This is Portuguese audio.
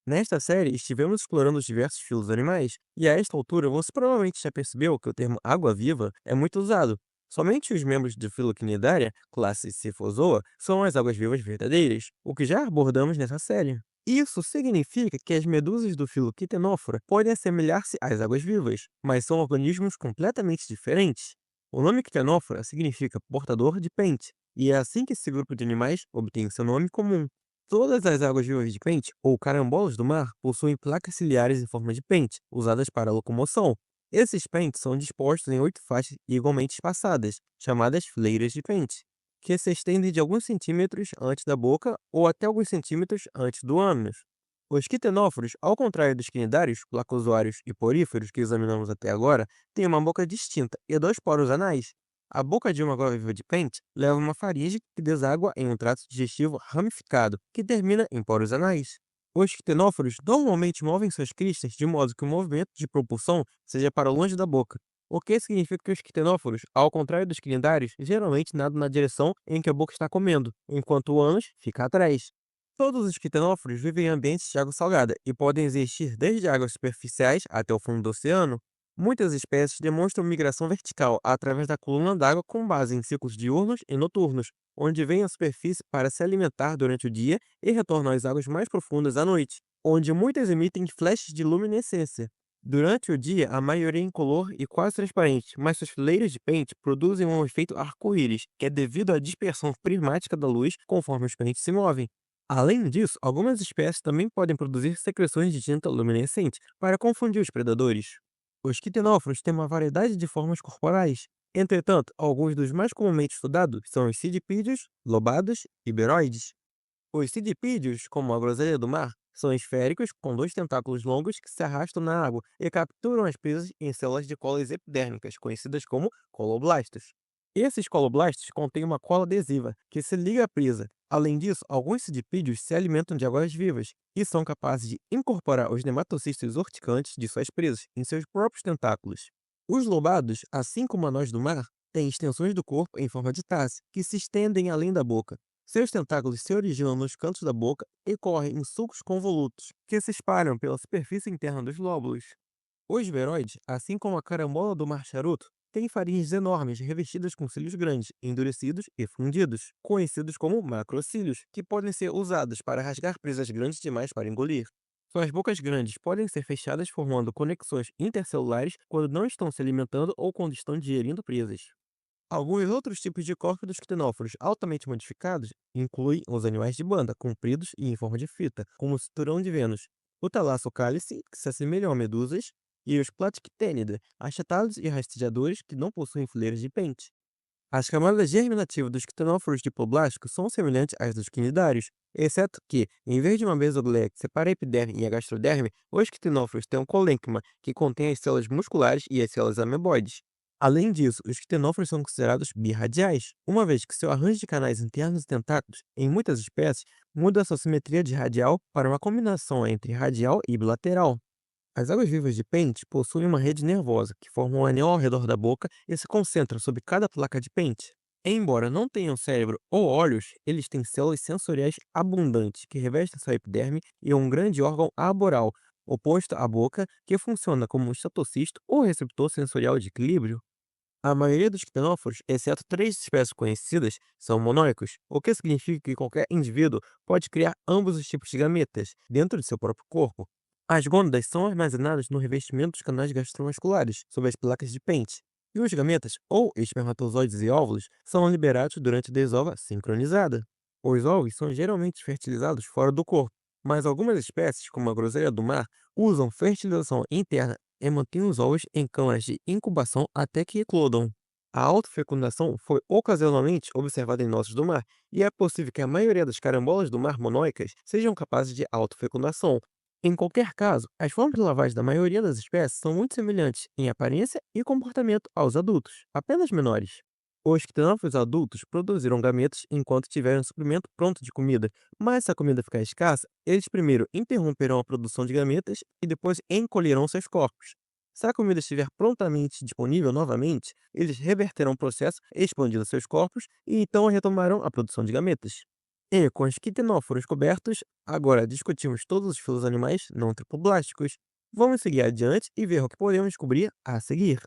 Nesta série, estivemos explorando os diversos filos animais, e a esta altura você provavelmente já percebeu que o termo água-viva é muito usado. Somente os membros do filo Cnidaria, classe Cephalozoa, são as águas-vivas verdadeiras, o que já abordamos nessa série. Isso significa que as medusas do filo Quitenófora podem assemelhar-se às águas-vivas, mas são organismos completamente diferentes. O nome Quitenófora significa portador de pente, e é assim que esse grupo de animais obtém seu nome comum. Todas as águas-vivas de pente, ou carambolas do mar, possuem placas ciliares em forma de pente, usadas para a locomoção. Esses pentes são dispostos em 8 faixas igualmente espaçadas, chamadas fileiras de pente, que se estendem de alguns centímetros antes da boca ou até alguns centímetros antes do ânus. Os quitenóforos, ao contrário dos quinidários, placozoários e poríferos que examinamos até agora, têm uma boca distinta e dois poros anais. A boca de uma água-viva de pente leva uma faringe que deságua em um trato digestivo ramificado, que termina em poros anais. Os quitenóforos normalmente movem suas cristas de modo que o movimento de propulsão seja para longe da boca, o que significa que os quitenóforos, ao contrário dos quinidários, geralmente nadam na direção em que a boca está comendo, enquanto o ânus fica atrás. Todos os quitenóforos vivem em ambientes de água salgada e podem existir desde águas superficiais até o fundo do oceano. Muitas espécies demonstram migração vertical através da coluna d'água com base em ciclos diurnos e noturnos, onde vêm à superfície para se alimentar durante o dia e retornam às águas mais profundas à noite, onde muitas emitem flashes de luminescência. Durante o dia, a maioria é incolor e quase transparente, mas suas fileiras de pente produzem um efeito arco-íris, que é devido à dispersão prismática da luz conforme os pentes se movem. Além disso, algumas espécies também podem produzir secreções de tinta luminescente para confundir os predadores. Os quitenóforos têm uma variedade de formas corporais. Entretanto, alguns dos mais comumente estudados são os cidipídeos, lobados e beroides. Os cidipídeos, como a groselha do mar, são esféricos com dois tentáculos longos que se arrastam na água e capturam as presas em células de colas epidérmicas, conhecidas como coloblastos. Esses coloblastos contêm uma cola adesiva que se liga à presa. Além disso, alguns cidipídeos se alimentam de águas-vivas e são capazes de incorporar os nematocistos urticantes de suas presas em seus próprios tentáculos. Os lobados, assim como a noz do mar, têm extensões do corpo em forma de taça que se estendem além da boca. Seus tentáculos se originam nos cantos da boca e correm em sulcos convolutos, que se espalham pela superfície interna dos lóbulos. Os veroides, assim como a carambola do mar charuto, têm faringes enormes revestidas com cílios grandes, endurecidos e fundidos, conhecidos como macrocílios, que podem ser usados para rasgar presas grandes demais para engolir. Suas bocas grandes podem ser fechadas formando conexões intercelulares quando não estão se alimentando ou quando estão digerindo presas. Alguns outros tipos de córcoros ctenóforos altamente modificados incluem os animais de banda, compridos e em forma de fita, como o cinturão de Vênus, o talassocálice, que se assemelham a medusas, e os platictênida, achatados e rastejadores que não possuem fileiras de pente. As camadas germinativas dos ctenóforos diploblastos são semelhantes às dos quinidários, exceto que, em vez de uma mesogleia que separa a epiderme e a gastroderme, os ctenóforos têm um colênquima, que contém as células musculares e as células ameboides. Além disso, os ctenóforos são considerados birradiais, uma vez que seu arranjo de canais internos e tentáculos, em muitas espécies, muda sua simetria de radial para uma combinação entre radial e bilateral. As águas-vivas de pente possuem uma rede nervosa que forma um anel ao redor da boca e se concentra sobre cada placa de pente. Embora não tenham cérebro ou olhos, eles têm células sensoriais abundantes que revestem sua epiderme e um grande órgão aboral, oposto à boca, que funciona como um estatocisto ou receptor sensorial de equilíbrio. A maioria dos ctenóforos, exceto três espécies conhecidas, são monóicos, o que significa que qualquer indivíduo pode criar ambos os tipos de gametas dentro de seu próprio corpo. As gônadas são armazenadas no revestimento dos canais gastromusculares, sob as placas de Pente, e os gametas, ou espermatozoides e óvulos, são liberados durante a desova sincronizada. Os ovos são geralmente fertilizados fora do corpo, mas algumas espécies, como a groselha do mar, usam fertilização interna e mantêm os ovos em câmaras de incubação até que eclodam. A autofecundação foi ocasionalmente observada em ossos do mar, e é possível que a maioria das carambolas do mar monóicas sejam capazes de autofecundação. Em qualquer caso, as formas de lavagem da maioria das espécies são muito semelhantes em aparência e comportamento aos adultos, apenas menores. Os ctenófilos adultos produziram gametas enquanto tiverem um suprimento pronto de comida, mas se a comida ficar escassa, eles primeiro interromperão a produção de gametas e depois encolherão seus corpos. Se a comida estiver prontamente disponível novamente, eles reverterão o processo expandindo seus corpos e então retomarão a produção de gametas. E com os quitenóforos cobertos, agora discutimos todos os filos animais não tripoblásticos. Vamos seguir adiante e ver o que podemos descobrir a seguir.